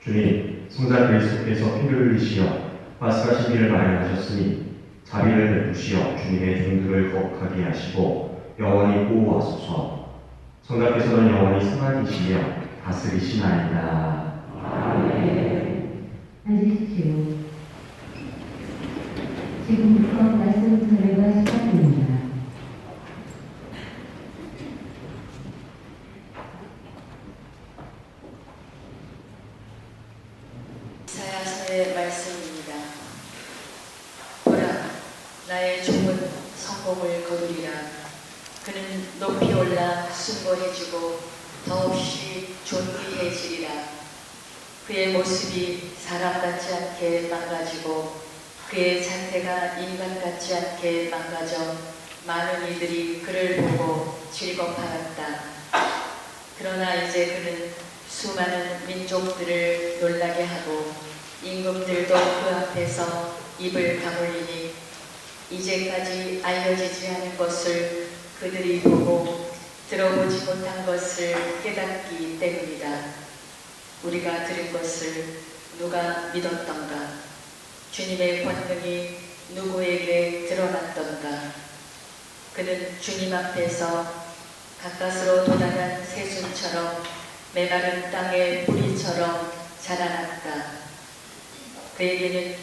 주님, 성자 그리스도께서 피를 흘리시어 파스가 시기를 마련하셨으니 자비를 베푸시어 주님의 종들을 거룩하게 하시고 영원히 보호하소서. 성자께서는 영원히 살아계시며 다스리시나이다. 아멘. 앉으십시오. 지금부터 말씀 설교가 시작됩니다. 이사야서의 말씀입니다. 보라, 나의 종은 성공을 거두리라. 그는 높이 올라 숭고해지고 더없이 존귀해지리라. 그의 모습이 사람 같지 않게 망가지고 그의 자태가 인간 같지 않게 망가져 많은 이들이 그를 보고 즐거워하였다. 그러나 이제 그는 수많은 민족들을 놀라게 하고 임금들도 그 앞에서 입을 다물리니 이제까지 알려지지 않은 것을 그들이 보고 들어보지 못한 것을 깨닫기 때문이다. 우리가 들은 것을 누가 믿었던가? 주님의 권능이 누구에게 드러났던가? 그는 주님 앞에서 가까스로 돋아난 새순처럼 메마른 땅의 뿌리처럼 자라났다. 그에게는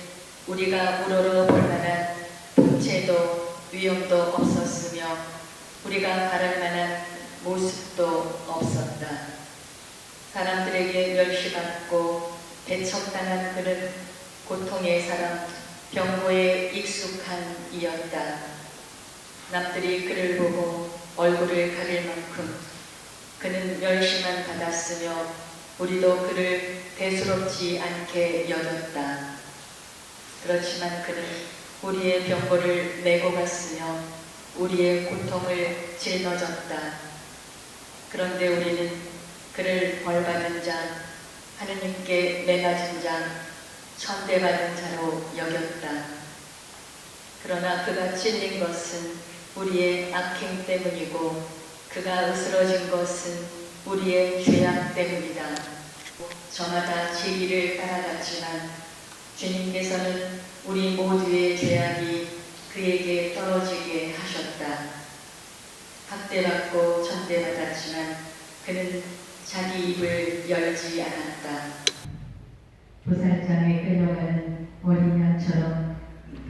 우리가 우러러 볼 만한 풍채도 위엄도 없었으며 우리가 바랄 만한 모습도 없었다. 사람들에게 멸시받고 배척당한 그는 고통의 사람, 병고에 익숙한 이였다. 남들이 그를 보고 얼굴을 가릴 만큼 그는 멸시만 받았으며 우리도 그를 대수롭지 않게 여겼다. 그렇지만 그는 우리의 병고를 메고 갔으며 우리의 고통을 짊어졌다. 그런데 우리는 그를 벌받은 자, 하느님께 매맞은 자, 천대받은 자로 여겼다. 그러나 그가 찔린 것은 우리의 악행 때문이고 그가 으스러진 것은 우리의 죄악 때문이다. 저마다 제 길을 따라갔지만 주님께서는 우리 모두의 죄악이 그에게 떨어지게 하셨다. 학대받고 천대받았지만 그는 자기 입을 열지 않았다. 도살장에 끌려가는 어린 양처럼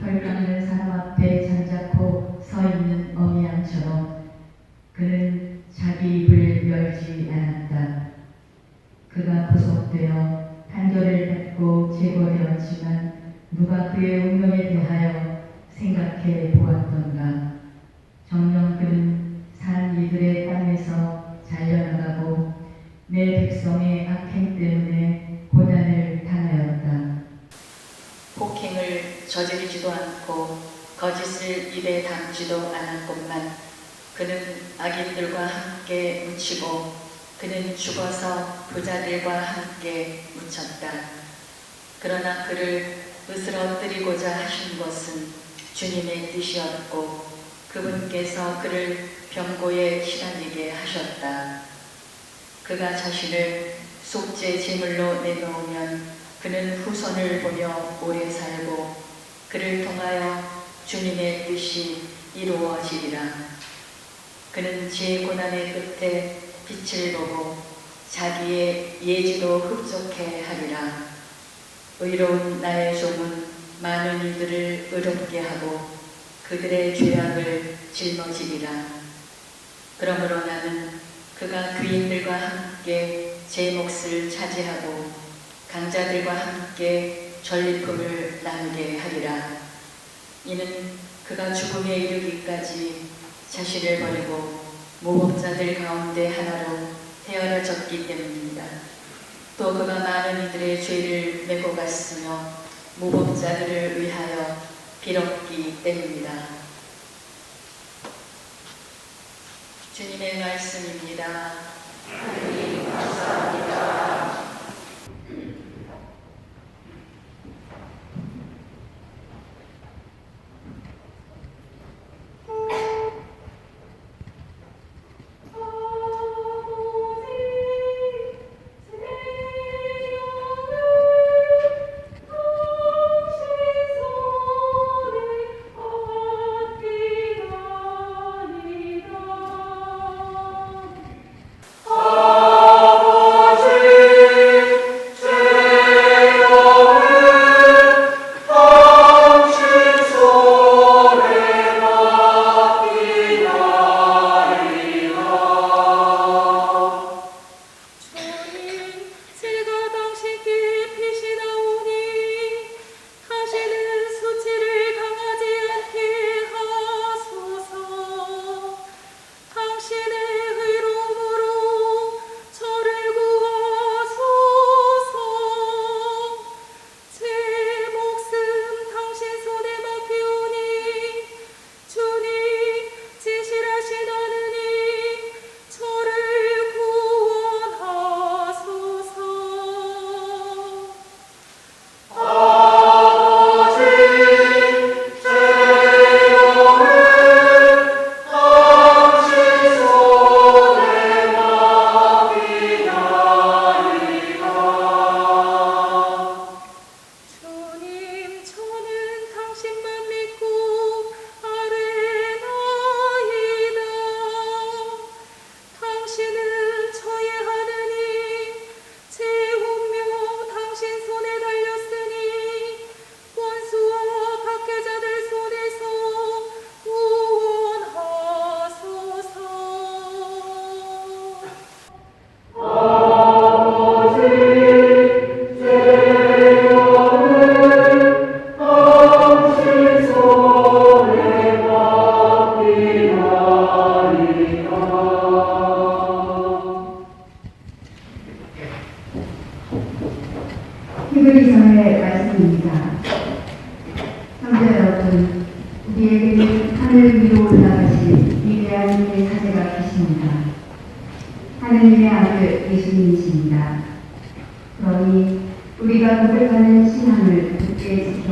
털 깎는 사람 앞에 잠자코 서 있는 어미 양처럼 그는 자기 입을 열지 않았다. 그가 구속되어 판결을 받고 제거되었지만 누가 그의 운명에 대하여 생각해 보았던가? 정녕 그는 산 이들의 땅에서 잘려나가고 내 백성의 악행 때문에 고난을 당하였다. 폭행을 저지르지도 않고 거짓을 입에 담지도 않았건만 그는 악인들과 함께 묻히고 그는 죽어서 부자들과 함께 묻혔다. 그러나 그를 으스러뜨리고자 하신 것은 주님의 뜻이었고 그분께서 그를 병고에 시달리게 하셨다. 그가 자신을 속죄 제물로 내놓으면 그는 후손을 보며 오래 살고 그를 통하여 주님의 뜻이 이루어지리라. 그는 제 고난의 끝에 빛을 보고 자기의 예지도 흡족해 하리라. 의로운 나의 종은 많은 이들을 의롭게 하고 그들의 죄악을 짊어지리라. 그러므로 나는 그가 귀인들과 함께 제 몫을 차지하고 강자들과 함께 전리품을 나누게 하리라. 이는 그가 죽음에 이르기까지 자신을 버리고 모범자들 가운데 하나로 태어나졌기 때문입니다. 또 그가 많은 이들의 죄를 메고 갔으며 모범자들을 위하여 빌었기 때문이다. 주님의 말씀입니다. 하나님 감사합니다.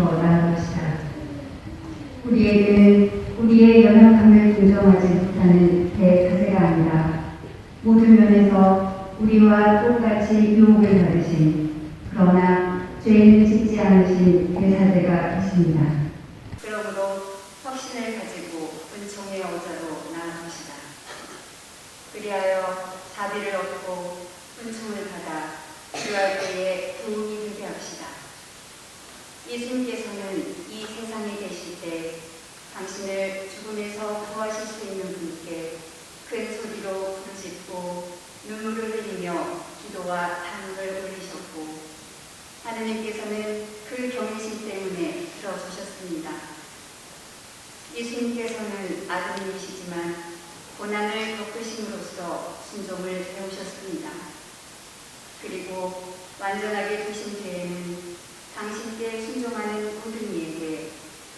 더 나아갑시다. 우리에게는 우리의 연약함을 인정하지 못하는 대사세가 아니라 모든 면에서 우리와 똑같이 유혹을 받으신 그러나 죄는 짓지 않으신 대사세가 있습니다. 그러므로 확신을 가지고 은총의 어자로 나아갑시다. 그리하여 자비를 얻고 은총을 받아 필요할 때에 도움이 되게 합시다. 예수님께서는 이 세상에 계실 때 당신을 죽음에서 구하실 수 있는 분께 큰 소리로 부르짖고 눈물을 흘리며 기도와 단음을 올리셨고 하느님께서는 그 경외심 때문에 들어주셨습니다. 예수님께서는 아드님이시지만 고난을 겪으심으로써 순종을 배우셨습니다. 그리고 완전하게 되신 뒤에는 당신께 순종하는 모든 이에게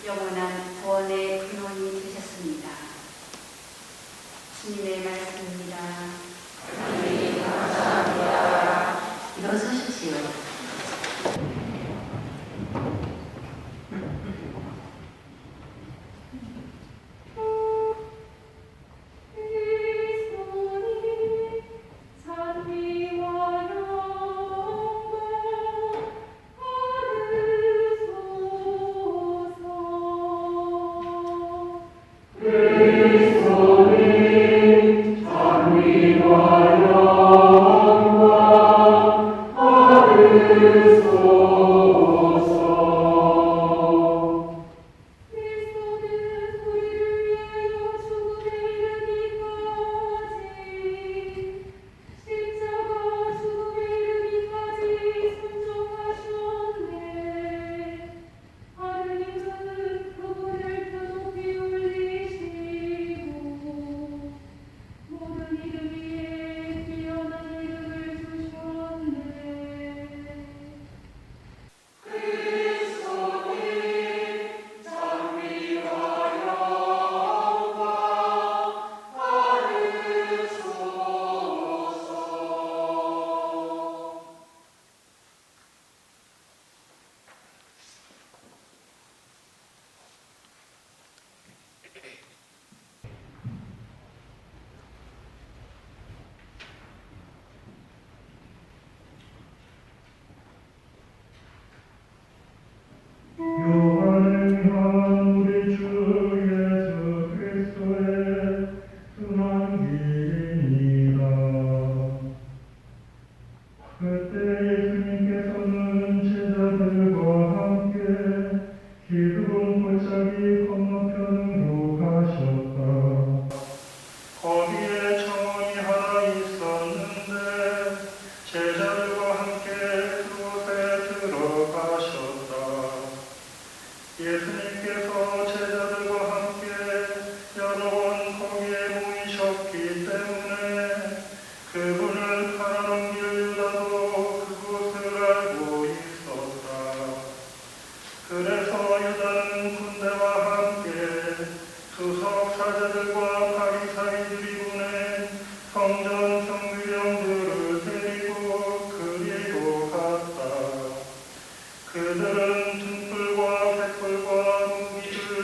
영원한 구원의 근원이 되셨습니다. 주님의 말씀입니다. 하나님 감사합니다. 일어서십시오. 요한을 향한 우리 주 예수 그리스도의 순한 길입니다. 그때 예수님께서는 제자들과 함께 기드론 골짜기 건너편으로 가셨다. 거기에 정원이 하나 있었는데 제자들과 함께 그곳에 들어가셨다. 예수님께서 제자들과 함께 여러 번 거기에 모이셨기 때문에 그분을 가라넘길 유다도 그곳을 알고 있었다. 그래서 유다는 군대와 함께 수석 사제들과 바리사이들이 보낸 성전 경비병들을 데리고 그리로 갔다. 그들은 등불과 횃불과 무기를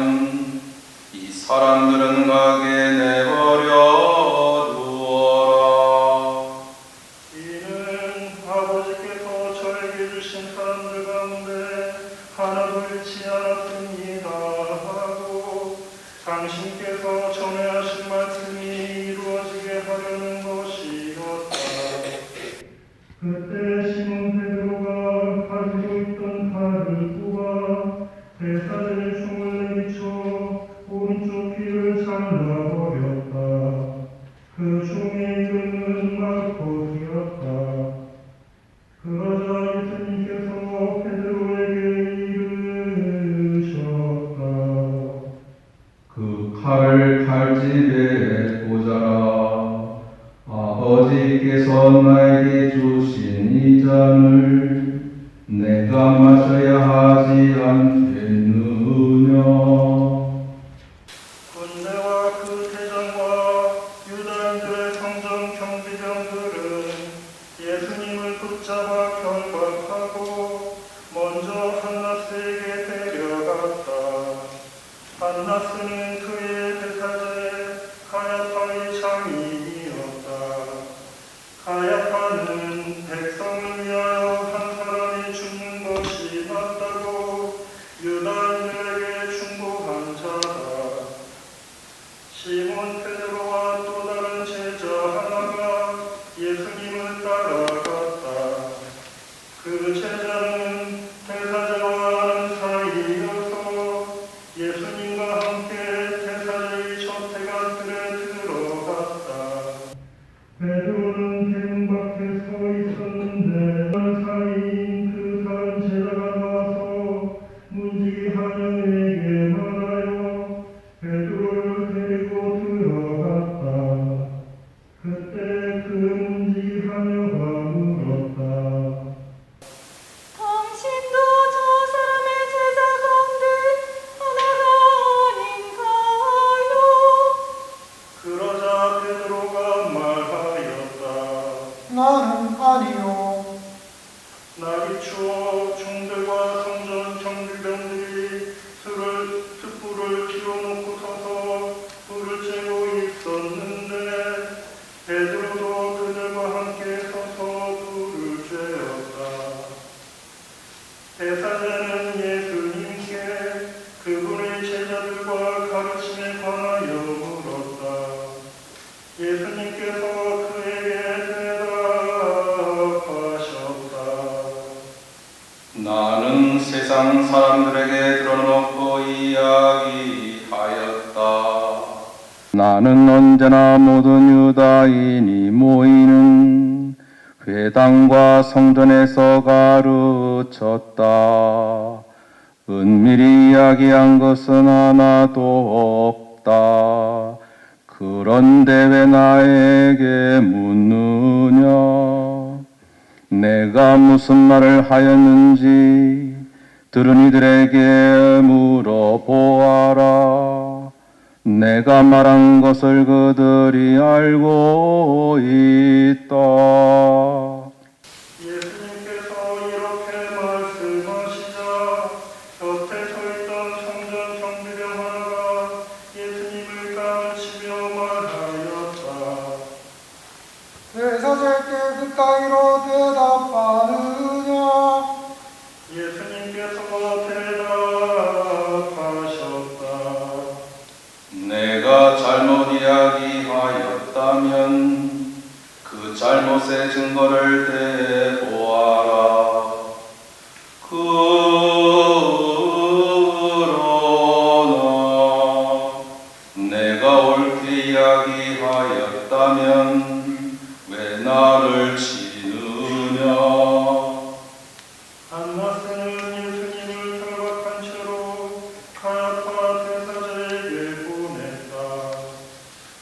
하면 이 사람들은 가게 내버려 두어라. 이는 아버지께서 저에게 주신 사람들 가운데 하나도 잃지 않았습니다 하고 당신께서 전에 하신 말씀이 이루어지게 하려는 것이었다. 그때 시몬 베드로가 가지고 있던 칼을 뽑아 대사제의 총을 내비쳐 오른쪽 귀를 잘라버렸다. 그 총의 이름은 마코스였다. 그러자 예수님께서 베드로에게 이르셨다. 그 칼을 칼집에 꽂아라. 아버지께서 나에게 주신 이 잔을 내가 마셔야 하지 않겠느냐. 군대와 그 대장과 유다인들의 성전 경비병들은 예수님을 붙잡아 결박하고 먼저 한나스에게 데려갔다. 한나스는 그의 대사제 가야파의 장인이었다. 가야파는 백성을 위하여 한 사람이 죽는 것이 낫다고 유다인들에게 충고한 자다. 시몬 베드로와 또 다른 제자 하나가 예수님을 따라갔다. 그 제자는 대사제와 아는 사이여서 예수님과 함께 대사제의 저택안들에 들어갔다. 베드로는 대문 밖에 서 있었는데 아는 사이인 그 다른 제자가 나와서 문지기 하녀에게 말하여 베드로를 데리고 들어갔다. 그때 그 문지기 하녀가 물었다. 당신도 저 사람의 제자 가운데 하나가 아닌가요? 그러자 베드로가 말하였다. 나는 아니요. 날이 추워 종들과 성전 경비병들이 숯불을 피워놓고 서서 불을 쬐고 있었는데 베드로도 그들과 함께 서서 불을 쬐었다. 대사제는 예수님께 그분의 제자들과 가르침에 관하여 물었다. 예수님께서 그에게 대답하셨다. 나는 세상 사람들에게 드러놓고 이야기하였다. 나는 언제나 모든 유다인이 모이는 회당과 성전에서 가르쳤다. 은밀히 이야기한 것은 하나도 없다. 그런데 왜 나에게 묻느냐? 내가 무슨 말을 하였는지 들은 이들에게 물어보아라. 내가 말한 것을 그들이 알고 있다. 예수님께서 이렇게 말씀하시자 곁에 서 있던 성전 경비병 하나가 예수님을 가르치며 말하였다. 대사제께 그따위로 대답하느냐? 예수님께서 대답하셨다. 내가 잘못 이야기하였다면 그 잘못의 증거를 대보아라. 그러나 내가 옳게 이야기하였다면 왜 나를 치느냐? 한나스는 예수님을 결박한 채로 가야파 대사제에게 보냈다.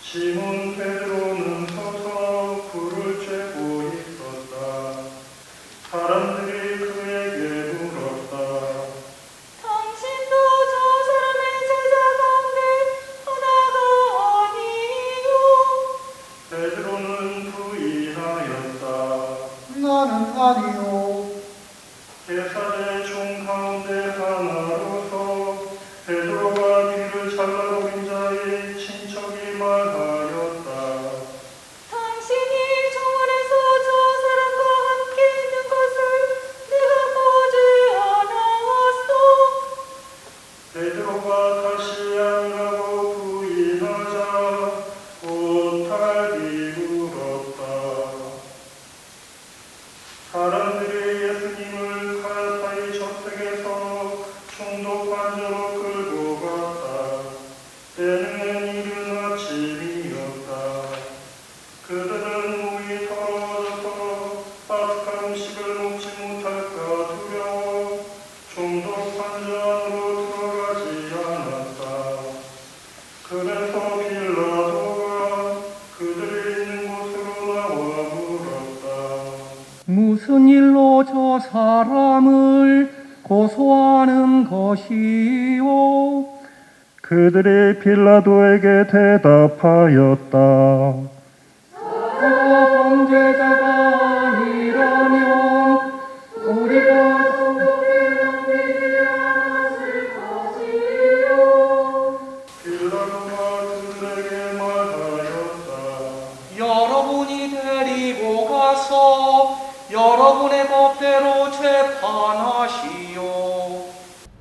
시몬 베드로는 서서 불을 쬐고 있었다. 사람들이 그에게 물었다. 당신도 저 사람의 제자 가운데 하나가 아니요? 베드로는 사람을 고소하는 것이요. 그들이 빌라도에게 대답하였다. 그가 범죄자가 아니라면 우리가 빌라도가 그들에게 말하였다. 여러분이 데리고 가서 여러분의 법대로 재판하시오.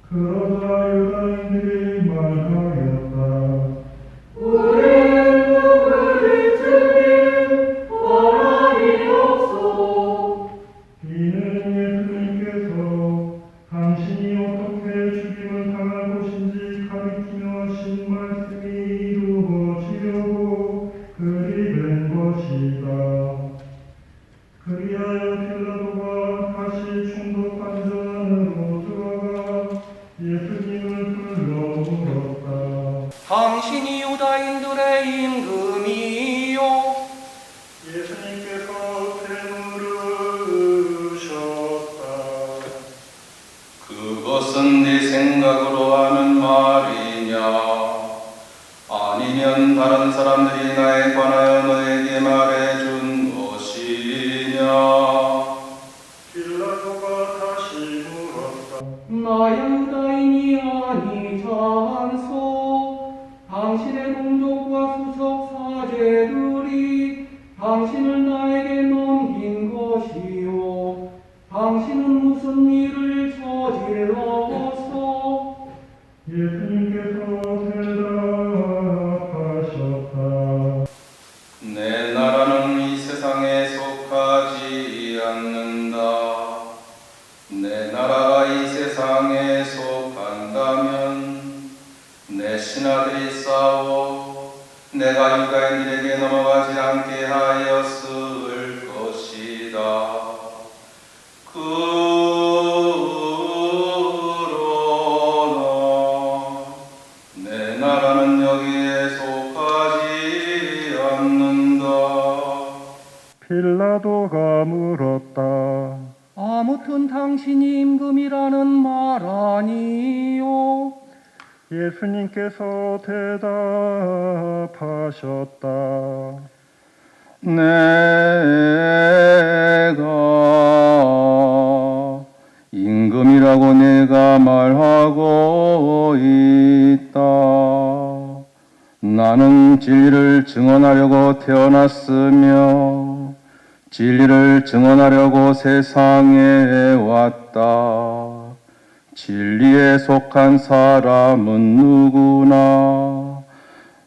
그러자 유다인들이 말하였다. 이는 예수님께서 당신이 어떻게 죽임을 당할 것인지 가리키며 하신 말씀이 이루어지려고 그리 된 것이다. 그리하여 빌라도가 다시 총독관전 안으로 들어가 예수님을 불러 물었다. 당신이 유다인들의 임금이요. 예수님께서 되물으셨다. 그것은 네 생각으로 하는 말이냐? 아니면 다른 사람들이 나에 관하여 너에게 말해준 것이냐? 빌라도가 다시 물었다. 나야 유다인이 아니지 않소. 당신의 동족과 수석 사제들이 당신을 나에게 넘긴 것이요. 당신은 무슨 일을 저질러서 예수님께서 대답하셨다. 내 나라는 이 세상에 속하지 않는다. 내 나라가 이 세상에 속한다면 내 신하들이 싸워 내가 유다인들에게 넘어가지 않게 하였을 것이다. 그러나 내 나라는 여기에 속하지 않는다. 빌라도가 물었다. 아무튼 당신이 임금이라는 말 아니요. 예수님께서 대답하셨다. 내가 임금이라고 내가 말하고 있다. 나는 진리를 증언하려고 태어났으며 진리를 증언하려고 세상에 왔다. 진리에 속한 사람은 누구나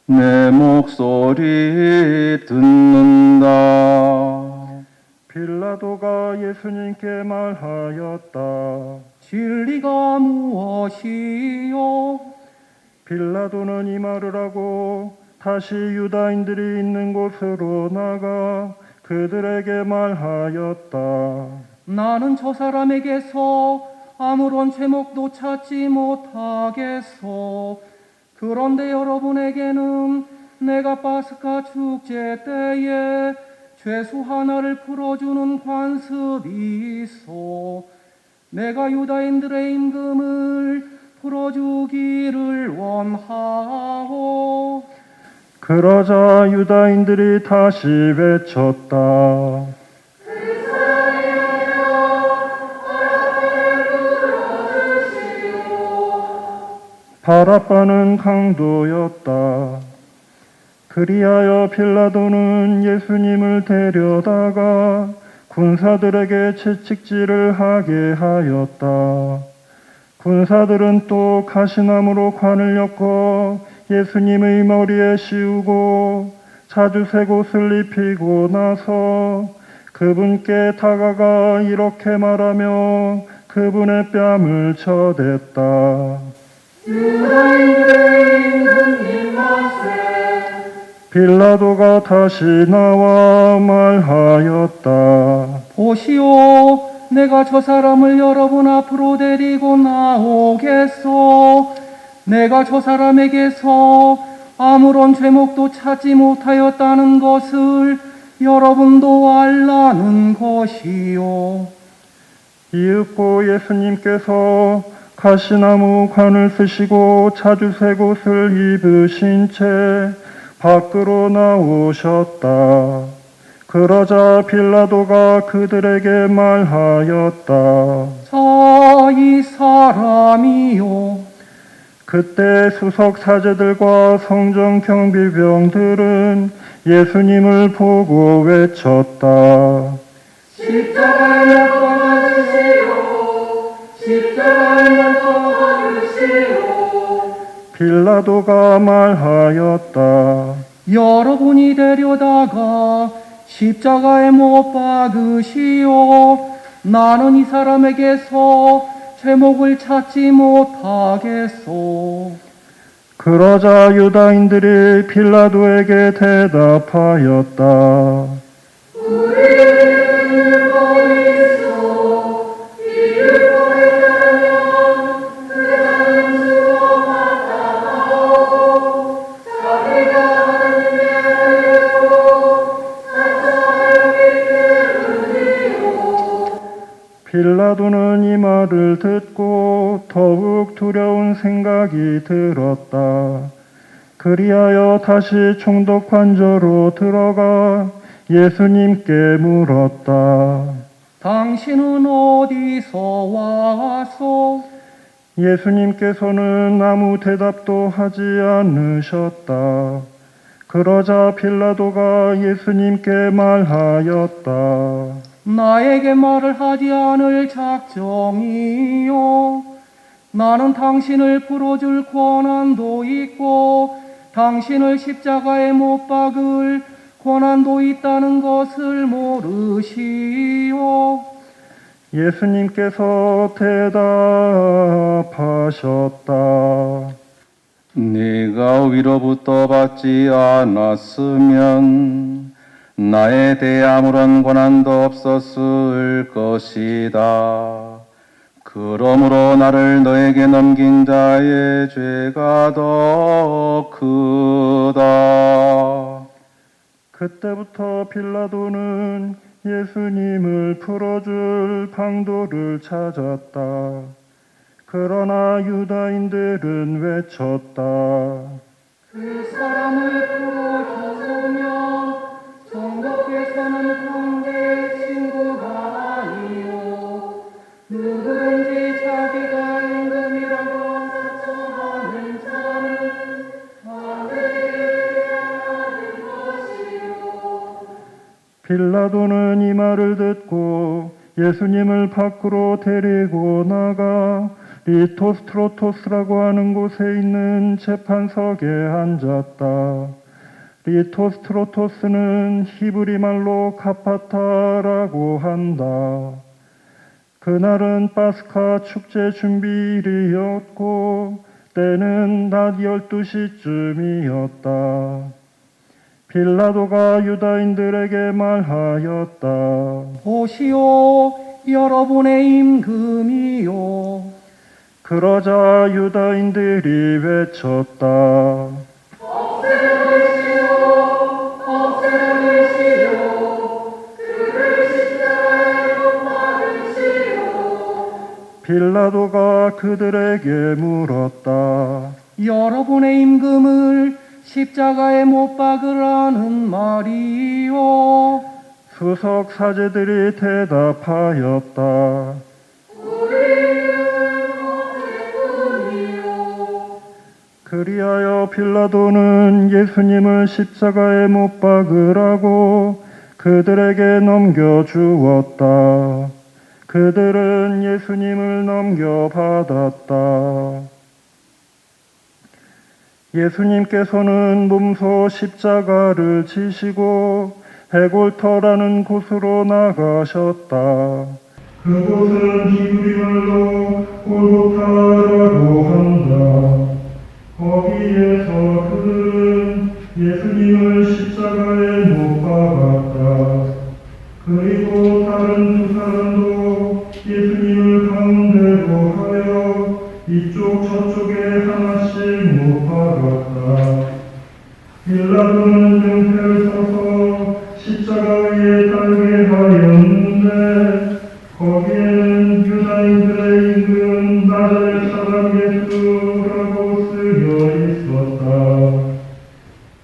내 목소리 듣는다. 빌라도가 예수님께 말하였다. 진리가 무엇이요? 빌라도는 이 말을 하고 다시 유다인들이 있는 곳으로 나가 그들에게 말하였다. 나는 저 사람에게서 아무런 제목도 찾지 못하겠소. 그런데 여러분에게는 내가 파스카 축제 때에 죄수 하나를 풀어주는 관습이 있어. 내가 유다인들의 임금을 풀어주기를 원하오. 그러자 유다인들이 다시 외쳤다. 바라바는 강도였다. 그리하여 빌라도는 예수님을 데려다가 군사들에게 채찍질을 하게 하였다. 군사들은 또 가시나무로 관을 엮어 예수님의 머리에 씌우고 자주색 옷을 입히고 나서 그분께 다가가 이렇게 말하며 그분의 뺨을 쳐댔다. 빌라도가 다시 나와 말하였다. 보시오, 내가 저 사람을 여러분 앞으로 데리고 나오겠소. 내가 저 사람에게서 아무런 죄목도 찾지 못하였다는 것을 여러분도 알라는 것이요. 이윽고 예수님께서 가시나무 관을 쓰시고 자주색 옷을 입으신 채 밖으로 나오셨다. 그러자 빌라도가 그들에게 말하였다. 자, 이 사람이요. 그때 수석 사제들과 성전 경비병들은 예수님을 보고 외쳤다. 십자가에 못 박으시오. 십자가에 못 박으시오. 빌라도가 말하였다. 여러분이 데려다가 십자가에 못 박으시오. 나는 이 사람에게서 제목을 찾지 못하겠소. 그러자 유다인들이 빌라도에게 대답하였다. 빌라도는 이 말을 듣고 더욱 두려운 생각이 들었다. 그리하여 다시 총독관저로 들어가 예수님께 물었다. 당신은 어디서 와서? 예수님께서는 아무 대답도 하지 않으셨다. 그러자 빌라도가 예수님께 말하였다. 나에게 말을 하지 않을 작정이요. 나는 당신을 풀어줄 권한도 있고 당신을 십자가에 못 박을 권한도 있다는 것을 모르시오. 예수님께서 대답하셨다. 네가 위로부터 받지 않았으면 나에 대해 아무런 권한도 없었을 것이다. 그러므로 나를 너에게 넘긴 자의 죄가 더 크다. 그때부터 빌라도는 예수님을 풀어줄 방도를 찾았다. 그러나 유다인들은 외쳤다. 그 사람을 풀어주면 정복께서는 관계의 친구가 아니요. 누구든지 자기가 임금이라고 자처하는 자는 반드시 하는 것이요. 빌라도는 이 말을 듣고 예수님을 밖으로 데리고 나가 리토스트로토스라고 하는 곳에 있는 재판석에 앉았다. 리토스트로토스는 히브리 말로 가파타라고 한다. 그날은 파스카 축제 준비일이었고 때는 낮 12시쯤이었다. 빌라도가 유다인들에게 말하였다. 보시오, 여러분의 임금이요. 그러자 유다인들이 외쳤다. 빌라도가 그들에게 물었다. 여러분의 임금을 십자가에 못 박으라는 말이요. 수석 사제들이 대답하였다. 그리하여 빌라도는 예수님을 십자가에 못 박으라고 그들에게 넘겨주었다. 그들은 예수님을 넘겨받았다. 예수님께서는 몸소 십자가를 지시고 헤골터라는 곳으로 나가셨다. 그곳은 히브리 말로 골고타라고 한다. 거기에서 그들은 예수님을 십자가에 못 박았다. 그리고 다른 두 사람도 예수님을 가운데로 하여 이쪽 저쪽에 하나씩 못 박았다. 빌라도는 명패를 써서 십자가 위에 달게 하였는데 거기에는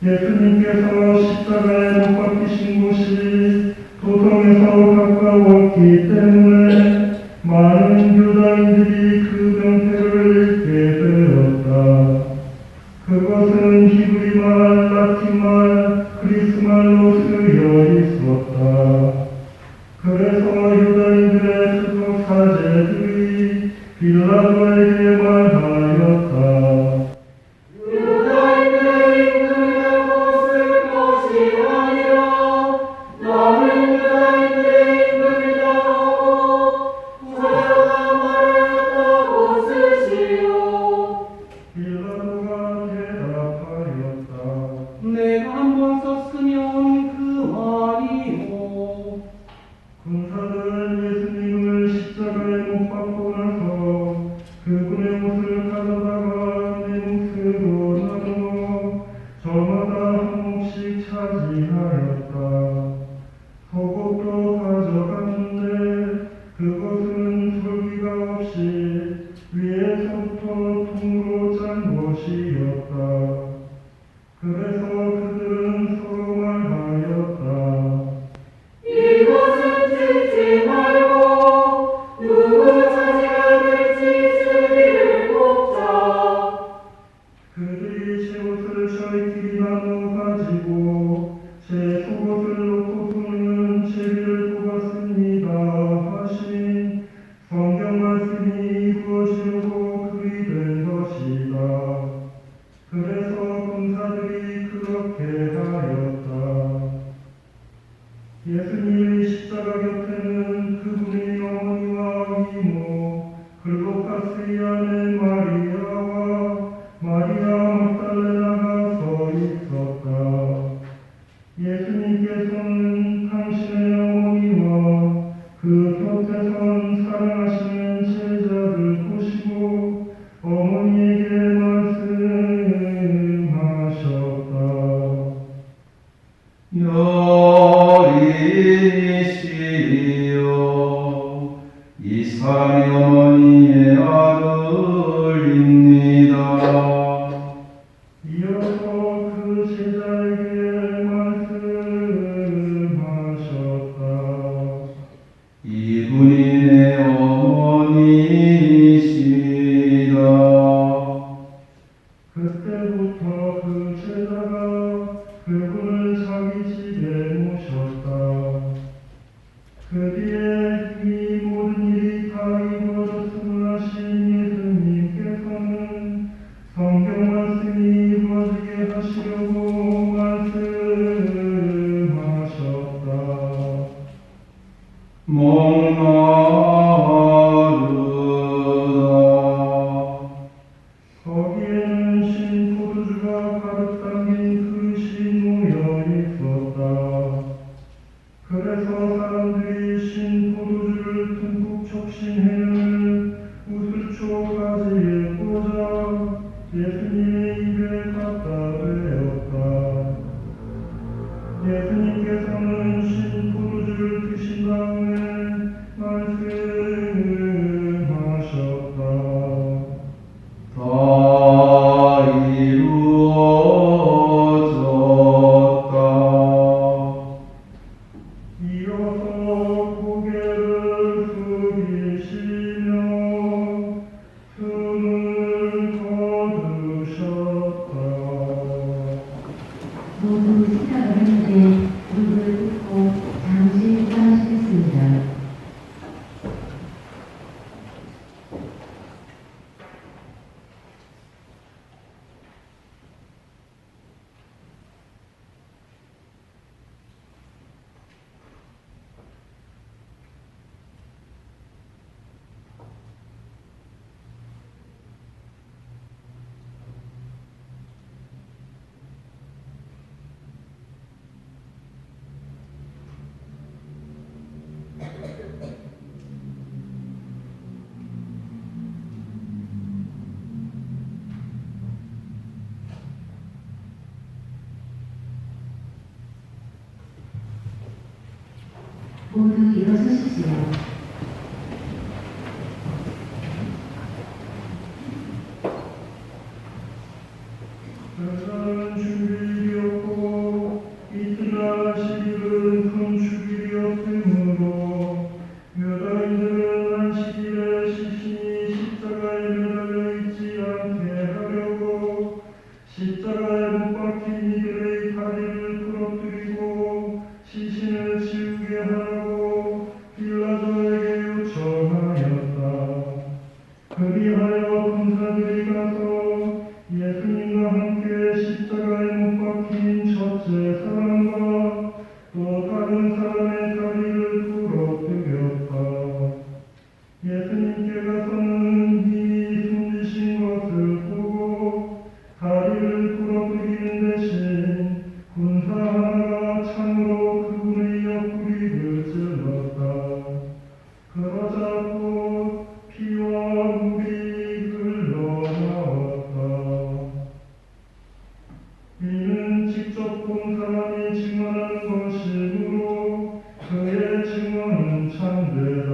예수님께서 십자가에 못 박히신 곳이 도성에서 가까웠기 때문에 많은 유다인들이 그 병태를 읽게 되었다. 그것은 히브리말, 라틴말, 그리스말로 쓰여 있었다. 그래서 유다인들의 수석 사제들이 빌라도에게 말하였다. 빌라도가 대답하였다. 내가 한 번 썼으면 그만이오. 군사들은 예수님을 십자가에 못 박고 나서 그분의 옷을 가져다가 네 몫으로 나누어 저마다 한 몫씩 차지하였다. 속옷도 가져갔는데 그것은 솔기가 없이 위에서부터 통으로 짠 것이었다. 그래서 그들은 서로 말하였다. 그들이 제 옷을 저희끼리 나누어 가지고 제 속옷을 놓고서는 제비를 뽑았습니다 하신 성경 말씀이 이루어지려고 그리 된 것이다. 그래서 군사들이 그렇게 하였다. 예수님의 십자가 곁에는 그분의 어머니와 이모 글로파스의 아내 마리아와 마리아 막달레나가 서 있었다. 예수님께서는 당신의 어머니와 그 곁에 선 사랑하시는 제자를 보시고 어머니에게 말씀하셨다. 여인이시여 이 사람이 어머니의 아들입니다. 이어서 그 제자에게 말씀하셨다. 이분이 내 어머니이시다. 그때부터 그 제자가 그분을 자기 집에 모셨다. 그 뒤에 이 모든 일이 다 이루어졌음을 아신 예수님께서는 성경 말씀이 이루어지게 하시려고 말씀하셨다. 목마르다. 거기에는 신 포도주가 가득 담긴 그릇이 놓여 있었다. 그래서 사람들이 신 포도주를 듬뿍 적신해는 우슬초 가지에 꽂아 예수님의 입에 갖다 대었다. 예수님께서는 신 포도주를 드신 다음에 말씀하셨다. 다 이루어졌다. 이어서 고개를 숙이시며 숨을 거두셨다. 모두 식사를 했는데 무릎을 꿇고 잠시 떠나시겠습니다. 모두 일어서십시오. 저는 준비 못 박힌 이들의 다리를 부러뜨리고 시신을 치우게 하라고 빌라도에게 요청하였다. 그리하여 군사들이 가서 예수님과 함께 십자가에 못 박힌 첫째 사람과 또 다른 사람의 다리를 부러뜨렸다. 예수님께서는 이미 숨지신 것을 보고 다리를 부러뜨리는 대신 군사 하나가 창으로 그분의 옆구리를 찔렀다. 그러자 곧 피와 물이 흘러나왔다. 이는 직접 본 사람이 증언하는 것이므로 그의 증언은 참되다.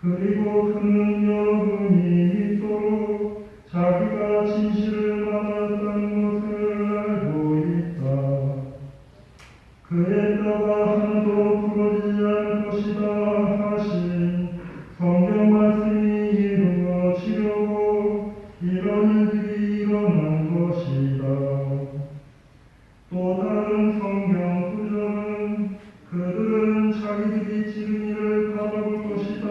그리고 그는 여러분이 믿도록 자기가 진실을 말했다는 것을 알고 있다. 그의 뼈가 하나도 부러지지 않을 것이다 하신 성경 말씀이 이루어지려고 이런 일들이 일어난 것이다. 또 다른 성경 구절은 그들은 자기들이 지은 일을 받아볼 것이다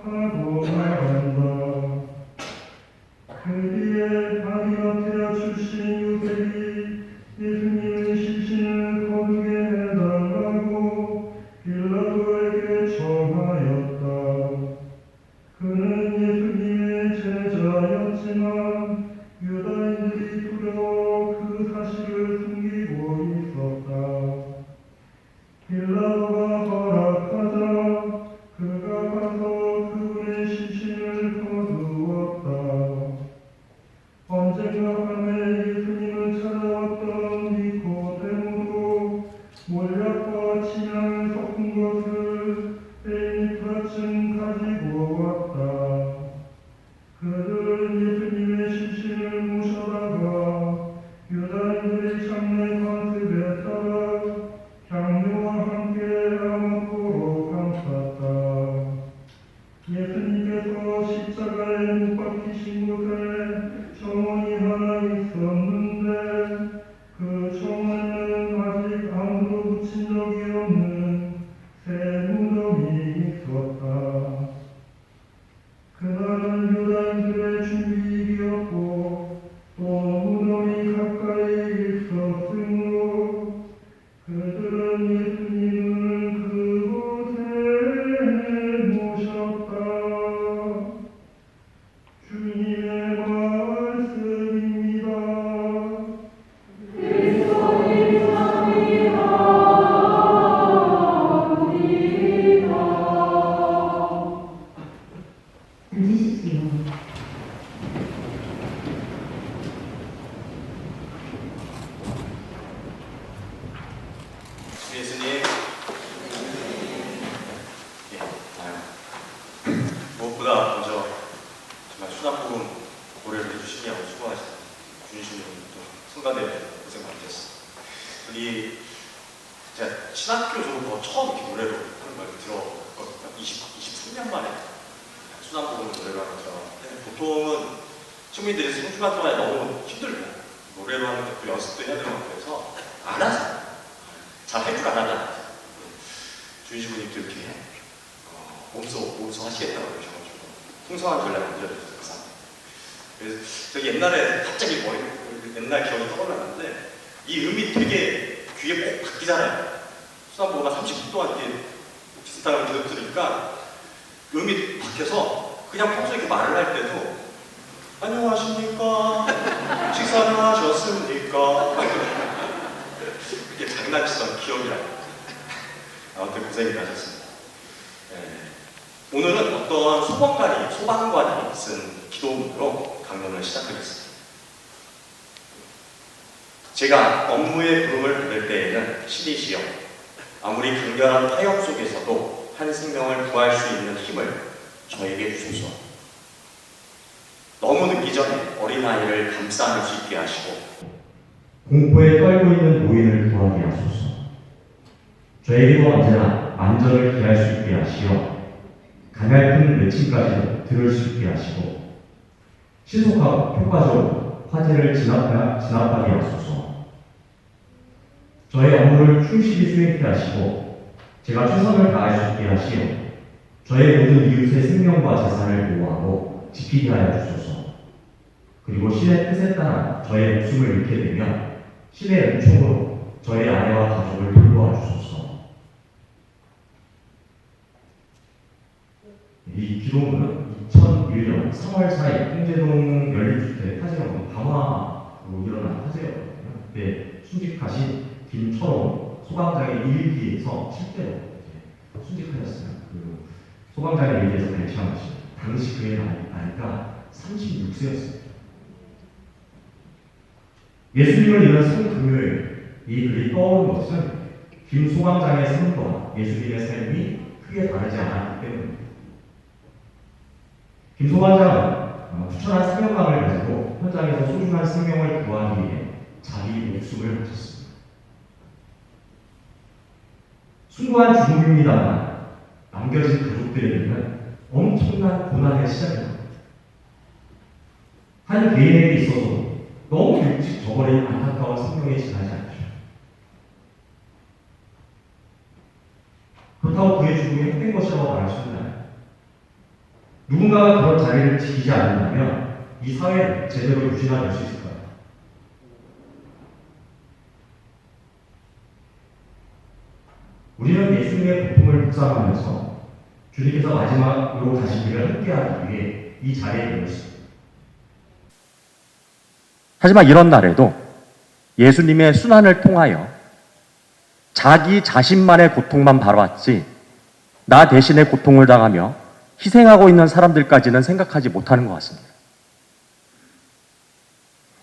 하고 말한다. 그 뒤에 아리마테아 출신 요셉이 예수님의 시신을 거두게 해달라고 빌라도에게 청하였다. 그는 예수님의 제자였지만 유다인들이 두려워 그 사실을 숨기고 있었다. 빌라도가 허락하자 그가 가서 그분의 시신을 거두었다. 언젠가 밤에 예수님을 찾아왔던 니코데모도 몰약과 침향을 섞은 것을 베이니트라쯤 가지고 왔다. 그들은 예수님의 시신을 모셔다가 유다인들의 장례 관습에 따라 향료와 함께 아마포로 감쌌다. 예수님께서 십자가에 못 박히신 곳에 정원이 하나 있었는데 그 정원에는 아직 아무도 묻힌 적이 없는 새 무덤이 있었다. 그날은 유다인들의 준비일이었고 또 무덤이 가까이 있었으므로 그들은 예수님을 그곳에 모셨다. 주님의 말씀입니다. 앉으십시오. 예수님, 예, 무엇보다 먼저 정말 수납복음 고려를 해주시냐고 수고하신 주님이 또 성가대 고생 많으셨어요. 우리 제가 신학교 졸업 처음 이렇게 노래로 하는 걸 들었거든요. 23년 만에 수납복음 노래로 하면서 보통은 시민들이 생주한 동안에 너무 힘들고 노래로 하는 것도 연습도 해야 되고 그래서 안 하잖아요. 잘 할 줄 알아야 주인시부님도 이렇게 몸소 하시겠다고 그러셔가지고 풍성한 전략을 알려주셨어요. 그 사람. 그래서 제가 옛날에 갑자기 옛날 기억이 떠올랐는데 이 음이 되게 귀에 꼭 박히잖아요. 수납보가 30분 동안 이렇게 비슷한 걸 들으니까 음이 박혀서 그냥 평소에 이렇게 말을 할 때도 안녕하십니까? 식사는 하셨습니까? 이렇게 장난치던 기억이라고. 아무튼 고생이 많으셨습니다. 오늘은 어떤 소방관이 쓴 기도문으로 강론을 시작하겠습니다. 제가 업무의 부름을 받을 때에는 신이시여 아무리 강렬한 타협 속에서도 한 생명을 구할 수 있는 힘을 저에게 주소서. 너무 늦기 전에 어린아이를 감싸 안을 수 있게 하시고 공포에 떨고 있는 노인을 구하게 하소서. 저에게도 언제나 안전을 기할 수 있게 하시어 가냘픈 외침까지도 들을 수 있게 하시고 신속하고 효과적으로 화제를 진압하게 하소서. 저의 업무를 충실히 수행케 하시고 제가 최선을 다할 수 있게 하시어 저의 모든 이웃의 생명과 재산을 보호하고 지키게 하여 주소서. 그리고 신의 뜻에 따라 저의 목숨을 잃게 되면 신의 은총으로 저의 아내와 가족을 돌보아 주소서. 이 기도문은 2001년 3월 4일 홍제동 연립주택 화재로 방화로 일어난 화재였거든요. 그때 순직하신 김철원 소방장의 일기에서 실제로 순직하셨어요. 그 소방장의 일기에서 발췌한 것이 당시 그의 나이가 36세였습니다. 예수님을 잃은 성금요일 이 글이 떠오른 것은 김 소방장의 삶과 예수님의 삶이 크게 다르지 않았기 때문입니다. 김 소방장은 투철한 사명감을 가지고 현장에서 소중한 생명을 구하기 위해 자기 목숨을 바쳤습니다. 숭고한 죽음입니다만 남겨진 가족들에게는 엄청난 고난의 시작입니다. 한 개인에게 있어서도 너무 일찍 저버린 안타까운 생명이 지나지 않죠. 그렇다고 그의 죽음이 헛된 것이라고 말할 수 있나요? 누군가가 그런 자리를 지키지 않는다면 이 사회를 제대로 유지할 수 있을까요? 우리는 예수님의 고통을 묵상하면서 주님께서 마지막으로 가신 길을 함께하기 위해 이 자리에 모였습니다. 하지만 이런 날에도 예수님의 순환을 통하여 자기 자신만의 고통만 바라봤지 나 대신의 고통을 당하며 희생하고 있는 사람들까지는 생각하지 못하는 것 같습니다.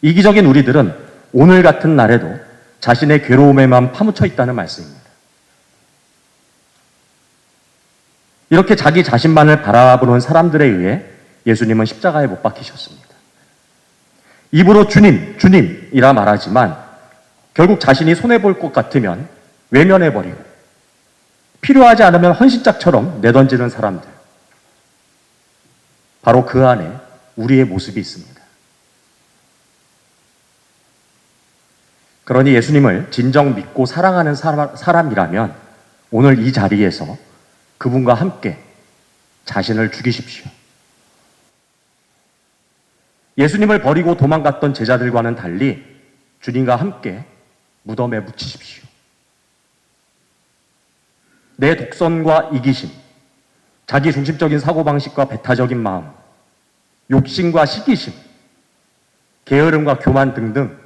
이기적인 우리들은 오늘 같은 날에도 자신의 괴로움에만 파묻혀 있다는 말씀입니다. 이렇게 자기 자신만을 바라보는 사람들에 의해 예수님은 십자가에 못 박히셨습니다. 입으로 주님, 주님이라 말하지만 결국 자신이 손해볼 것 같으면 외면해버리고 필요하지 않으면 헌신짝처럼 내던지는 사람들. 바로 그 안에 우리의 모습이 있습니다. 그러니 예수님을 진정 믿고 사랑하는 사람이라면 오늘 이 자리에서 그분과 함께 자신을 죽이십시오. 예수님을 버리고 도망갔던 제자들과는 달리 주님과 함께 무덤에 묻히십시오. 내 독선과 이기심, 자기 중심적인 사고방식과 배타적인 마음, 욕심과 시기심, 게으름과 교만 등등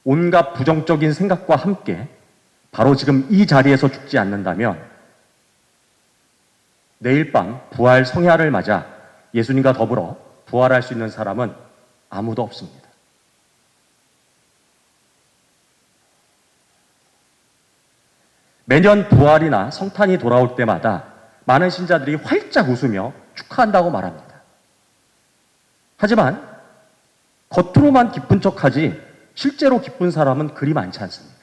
온갖 부정적인 생각과 함께 바로 지금 이 자리에서 죽지 않는다면 내일 밤 부활 성야를 맞아 예수님과 더불어 부활할 수 있는 사람은 아무도 없습니다. 매년 부활이나 성탄이 돌아올 때마다 많은 신자들이 활짝 웃으며 축하한다고 말합니다. 하지만 겉으로만 기쁜 척하지 실제로 기쁜 사람은 그리 많지 않습니다.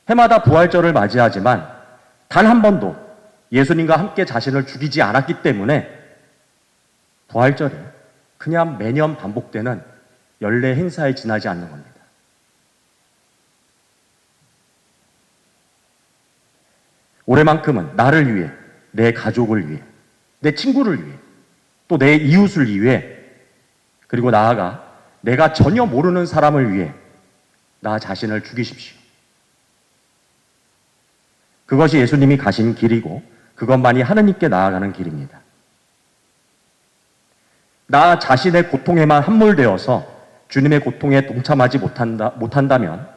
해마다 부활절을 맞이하지만 단 한 번도 예수님과 함께 자신을 죽이지 않았기 때문에 부활절이 그냥 매년 반복되는 연례 행사에 지나지 않는 겁니다. 올해만큼은 나를 위해, 내 가족을 위해, 내 친구를 위해, 또 내 이웃을 위해, 그리고 나아가 내가 전혀 모르는 사람을 위해 나 자신을 죽이십시오. 그것이 예수님이 가신 길이고 그것만이 하느님께 나아가는 길입니다. 나 자신의 고통에만 함몰되어서 주님의 고통에 동참하지 못한다면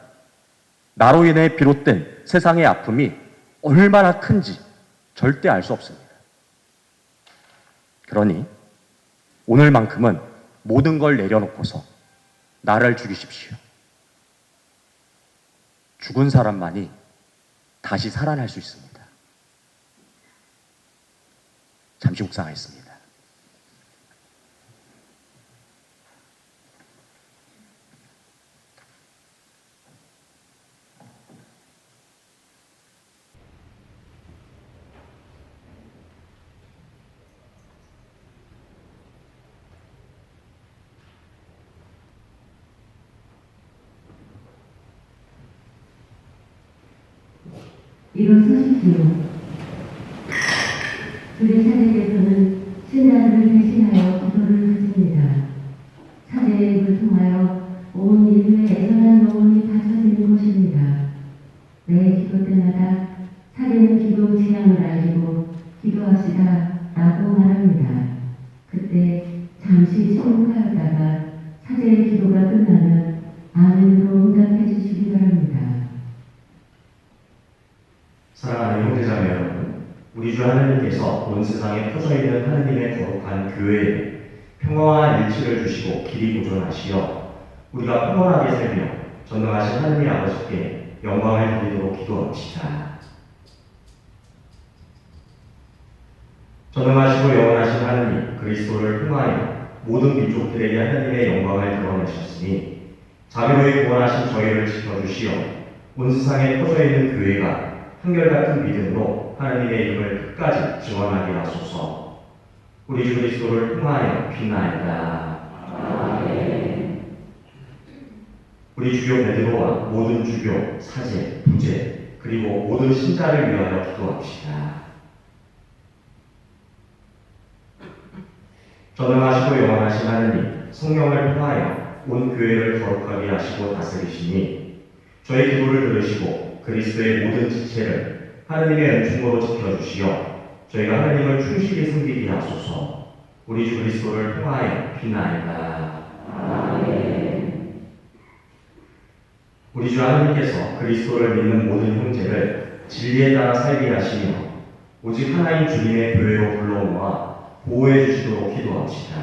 나로 인해 비롯된 세상의 아픔이 얼마나 큰지 절대 알 수 없습니다. 그러니 오늘만큼은 모든 걸 내려놓고서 나를 죽이십시오. 죽은 사람만이 다시 살아날 수 있습니다. 잠시 묵상하겠습니다. 일어서십시오. 우리 사제께서는 신라를 대신하여 기도를 하십니다. 사제의 입을 통하여 온 인류의 애절한 영혼이 바쳐지는 것입니다. 매 기도 때마다 사제는 기도 지향을 알리고 기도합시다 라고 말합니다. 그때 잠시 침묵하였다가 사제의 기도가 끝나면 아멘으로 응답해 주시기 바랍니다. 사랑하는 형제자매 여러분, 우리 주 하나님께서 온 세상에 퍼져 있는 하나님의 거룩한 교회에 평화와 일치를 주시고 길이 보존하시어 우리가 평안하게 살며 전능하신 하나님 아버지께 영광을 드리도록 기도합시다. 전능하시고 영원하신 하나님 그리스도를 통하여 모든 민족들에게 하나님의 영광을 드러내셨으니 자비로이 구원하신 저희를 지켜주시어 온 세상에 퍼져 있는 교회가 한결같은 믿음으로 하나님의 이름을 끝까지 증언하게 하소서. 우리 주 그리스도를 통하여 빛나이다. 우리 주교 베드로와 모든 주교, 사제, 부제 그리고 모든 신자를 위하여 기도합시다. 전능하시고 영원하신 하나님 성령을 통하여 온 교회를 거룩하게 하시고 다스리시니 저희 기도를 들으시고 그리스도의 모든 지체를 하나님의 은총으로 지켜주시어 저희가 하나님을 충실히 섬기게 하소서. 우리 주 그리스도를 통하여 빛나이다. 우리 주 하나님께서 그리스도를 믿는 모든 형제를 진리에 따라 살게 하시며 오직 하나님 주님의 교회로 불러모아 보호해 주시도록 기도합시다.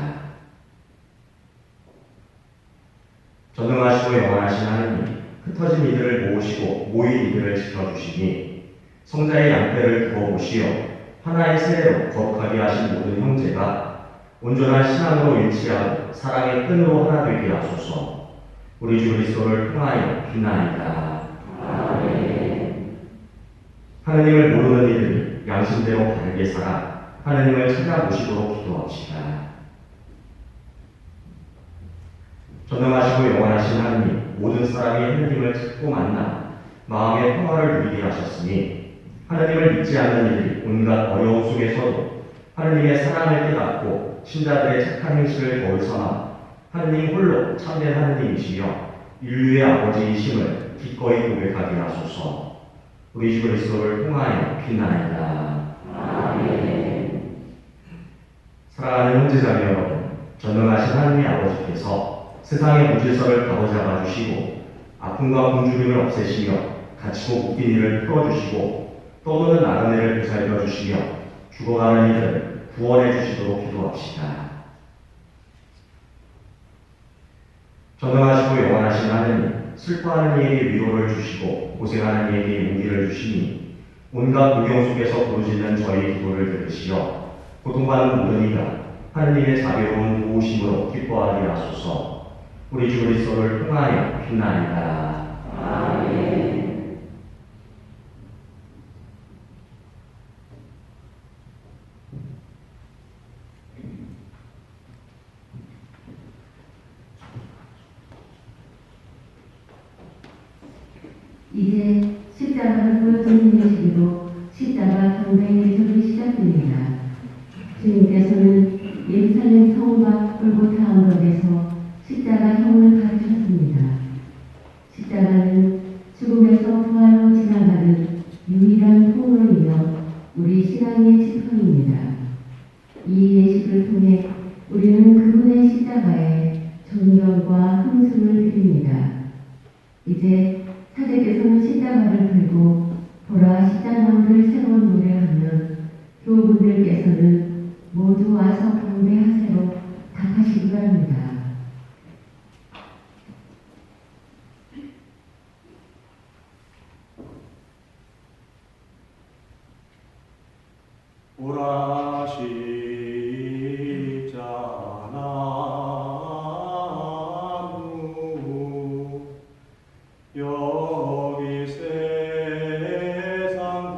전능하시고 영원하신 하나님 흩어진 이들을 모으시고 모인 이들을 지켜주시니 성자의 양떼를 두어보시어 하나의 세대로 거룩하게 하신 모든 형제가 온전한 신앙으로 일치하고 사랑의 끈으로 하나 되게 하소서. 우리 주 그리스도를 통하여 빛나이다. 하나님을 모르는 이들이 양심대로 바르게 살아 하나님을 찾아보시도록 기도합시다. 전능하시고 영원하신 하나님 모든 사람이 하나님을 찾고 만나 마음의 평화를 누리게 하셨으니 하나님을 믿지 않는 이들이 온갖 어려움 속에서도 하나님의 사랑을 깨닫고 신자들의 착한 행실을 거울 삼아 하나님 홀로 참된 하나님이시며 인류의 아버지이심을 기꺼이 고백하게 하소서. 우리 주 그리스도를 통하여 빛나이다. 사랑하는 형제자매 여러분, 전능하신 하나님의 아버지께서 세상의 무질서를 바로잡아 주시고 아픔과 굶주림을 없애시며 갇히고 묶인 이를 풀어주시고 떠도는 나그네를 보살펴 주시며 죽어가는 이들을 구원해 주시도록 기도합시다. 전능하시고 영원하신 하나님, 슬퍼하는 이에게 위로를 주시고 고생하는 이에게 용기를 주시니 온갖 불경 속에서 부르짖는 저희 기도를 들으시어 고통받는 모든 이가 하나님의 자비로운 도우심으로 기뻐하게 하소서. 우리 주 그리스도를 통하여 빛나이다. 이제 십자가를 보여주는 예식으로 십자가 경배 예술이 시작됩니다. 주님께서는 예루살렘 성 밖 골고타 언덕에서 십자가 형을 가르쳤습니다. 십자가는 죽음에서 부활로 지나가는 유일한 통로이며 우리 신앙의 지평입니다. 이 예식을 통해 우리는 그분의 십자가에 존경과 흥숭을 드립니다. 이제 사제께서는 십자가를 들고 보라 십자가를 새로운 노래하면 교우분들께서는 모두 와서 경배하세요 답하시기 바랍니다. 보라 십자나무 여기 세상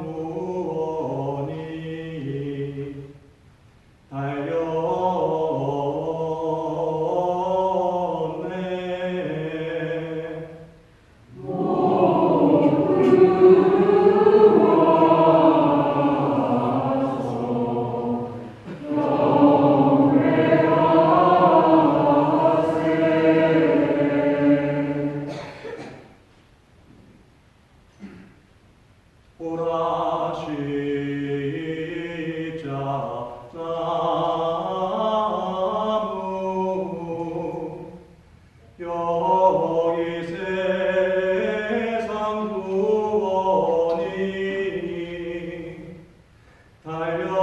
구원이 달려왔네. 세상 구원이 달렸네.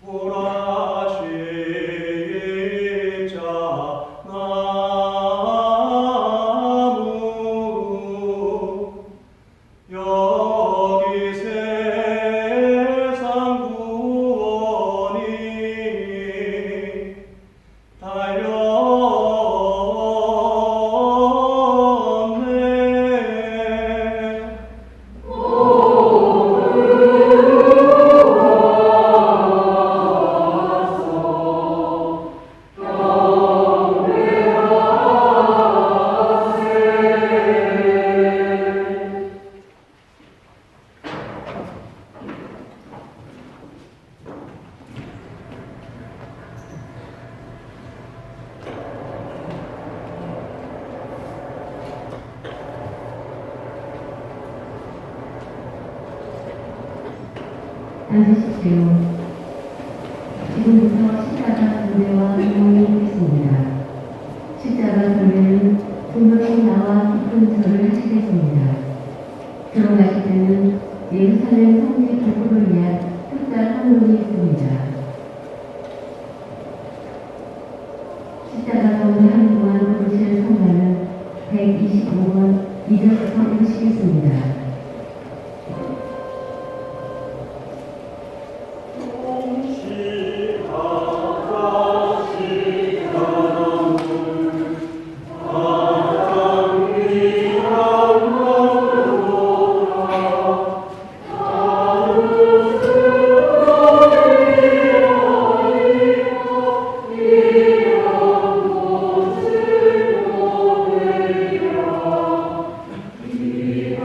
보라 십자 나무 여기 세상 구원이 달렸네. 앉으십시오. 지금부터 십자가 경배와 기도이 있겠습니다. 십자가 경배는 분명히 나와 깊은 절을 하시겠습니다. 들어가실 때는 예루살렘 성지 기부를 위한 특별 헌금이 있습니다. 십자가 경배하는 동안 부르실 성가는 125번 2절부터 부르시겠습니다. 이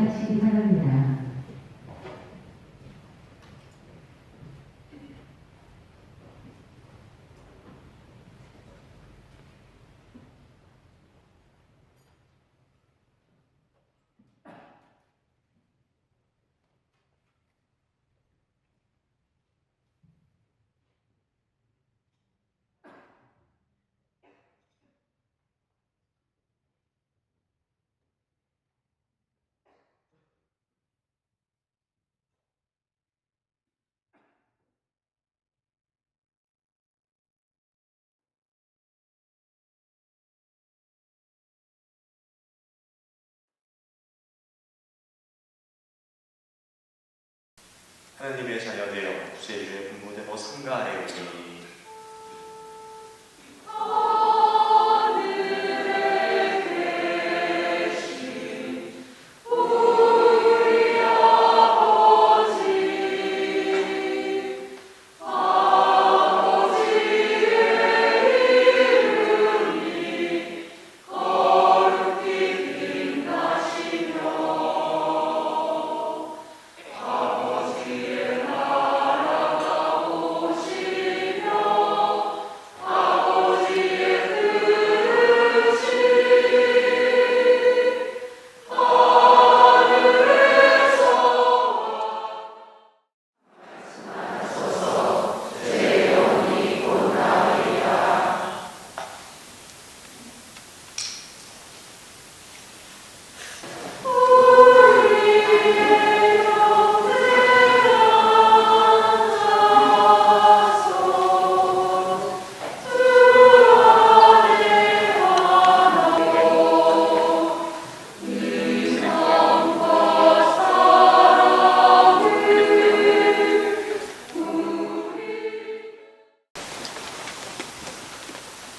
기도하시기 바랍니다. 하나님의 자녀되어 구세주의 분모되고 상가하여오니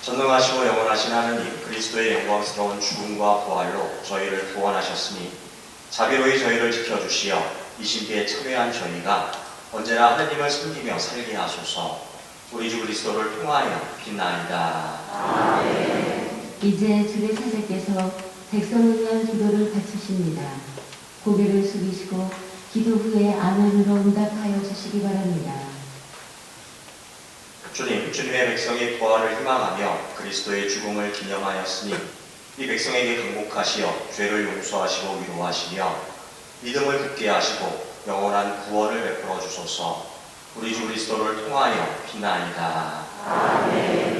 전능하시고 영원하신 하느님, 그리스도의 영광스러운 죽음과 부활로 저희를 구원하셨으니 자비로이 저희를 지켜주시어 이 신비에 참여한 저희가 언제나 하느님을 섬기며 살게 하소서. 우리 주 그리스도를 통하여 빛나이다. 이제 주의 사제께서 백성을 위한 기도를 바치십니다. 고개를 숙이시고 기도 후에 아멘으로 응답하여 주시기 바랍니다. 주님, 주님의 백성이 부활을 희망하며 그리스도의 죽음을 기념하였으니 이 백성에게 강복하시어 죄를 용서하시고 위로하시며 믿음을 굳게 하시고 영원한 구원을 베풀어 주소서. 우리 주 그리스도를 통하여 빛나이다. 아멘.